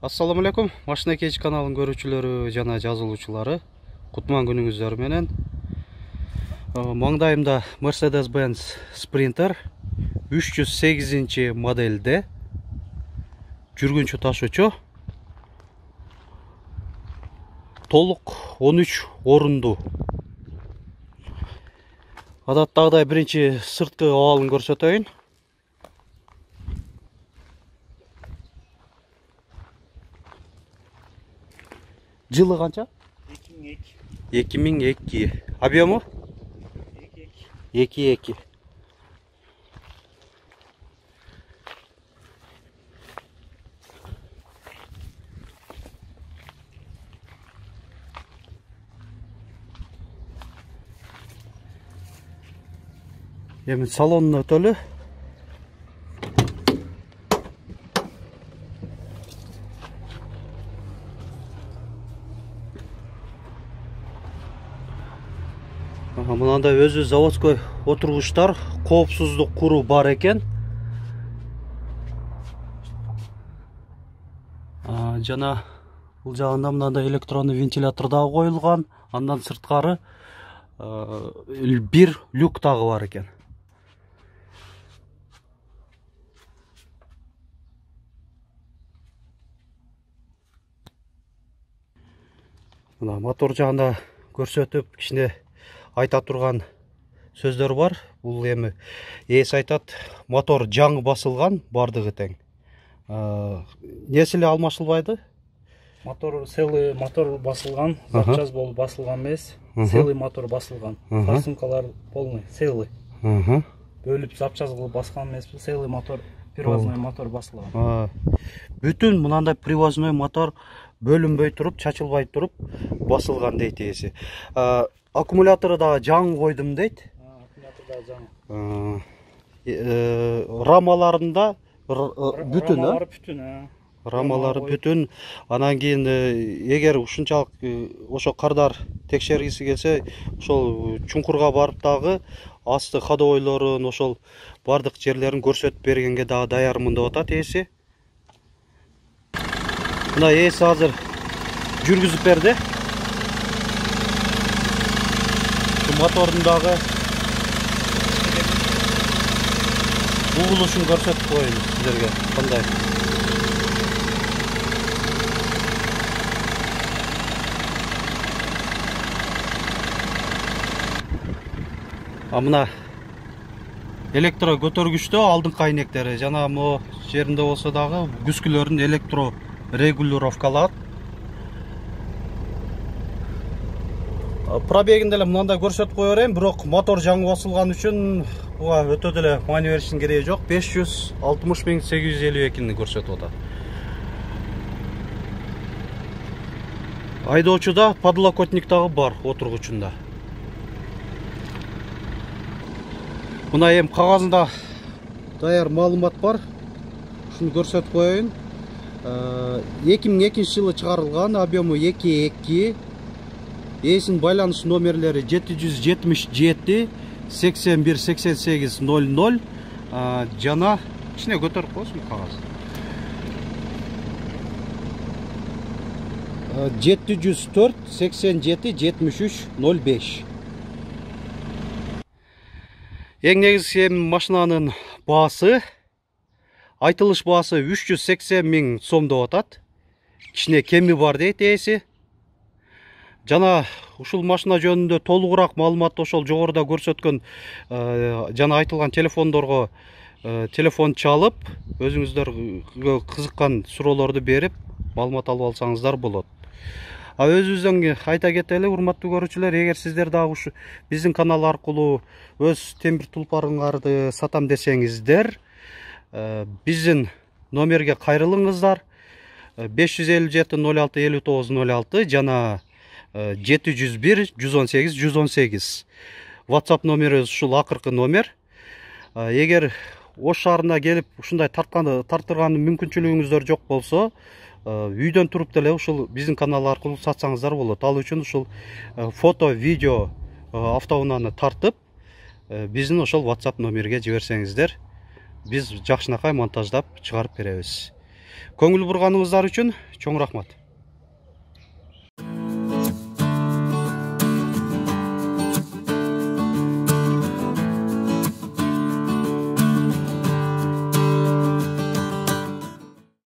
Assalamu alaikum. Машина кеч каналын көрүүчүлөрү жана жазылуучулары. Кутман күнүңүздөр менен. Маңдайымда Mercedes-Benz Sprinter 308 модельде жүргүнчү ташуучу. Толук 13 орунду. Адаттагыдай биринчи сырткы абалын көрсөтөйүн. Жылы канча? 2002. Объему? 2.2. Эми салонун өтөлү. Мынандай өзү заводской отургучтар, коопсуздук куру бар экен. Жана бул жагында мынандай электрондуу вентилятор дагы коюлган. Андан сырткары бир люк дагы бар экен. Мына мотор жагында көрсөтүп кичине айта турган сөздөр бар. Бул эми ээси айтат, мотор жаңы басылган, бардыгы тең. Несі эле алмашылбайды? Мотор целый мотор басылган, запчас болуп басылган эмес. Целый мотор басылган. Форсункалар полный, целый. Бөлүп запчас кылып баскан эмес, целый мотор, привозной мотор басылган. Бүтүн мынандай привозной мотор бөлүнбөй туруп, чачылбай туруп басылган дейт ээси. Аккумулятору да жаңы койдум дейт. Аккумулятор да жаңы. Рамаларында бүтүн, Рамалары бүтүн, Рамалары бүтүн. Анан кийин эгер ушунчалык ошо кардар текшергиси келсе, ошол чуңкурга барып дагы асты ходовойлорун, ошол бардык жерлерин көрсөтүп бергенге дагы даярмын деп атат ээси. Мына ээси азыр жүргүзүп берди. Мотордун дагы угулушун көрсөтүп коеюн сиздерге. Кандай? Мына электро көтөргүчтө алдыңкы айнектери жана могу жеринде болсо дагы күскүлөрүн электро регулировкалат. Пробегинде эле мындай көрсөтүп кое берейин, бирок мотор жаңы басылган үчүн буга өтө деле маани бериштин кереги жок. 560.852 көрсөтүп атат. Айдоочуда подлокотник дагы бар отургучунда. Мына эми кагазында даяр маалымат бар. Ушуну көрсөтүп коеюн. 2002 жылы чыгарылган, объему 2.2. Ээсинин байланыш номерлери 777 81 88 00. Жана кичине көтөрүп койсун кагаз. 704 87 73 05. Эң негизги машинанын баасы, айтылыш баасы 380 000 сом деп атат. Кичине кеми бар дейт ээси. Жана ушул машина жөнүндө толугураак маалымат ошол жогоруда көрсөткөн жана айтылган телефондорго телефон чалып, өзүңүздөргө кызыккан суроолорду берип, маалымат алып алсаңыздар болот. Өзүбүздөн айта кетели, урматтуу көрүүчүлөр, эгер сиздер дагы ушу биздин канал аркылуу өз темир тулпарыңарды сатам десеңиздер, биздин номерге кайрылыңыздар. 557 06 59 06 жана 701 118 118. WhatsApp номерибиз ушул акыркы номер. Эгер Ош шаарына келип ушундай тартырган мүмкүнчүлүгүңүздөр жок болсо, үйдөн туруп деле ушул биздин канал аркылуу сатсаңыздар болот. Ал үчүн ушул фото, видео автоунааны тартып, биздин ошол WhatsApp номерге жиберсеңиздер, биз жакшынакай монтаждап чыгарып беребиз. Көңіл бұрғаныңыздар үшін чоң рахмат.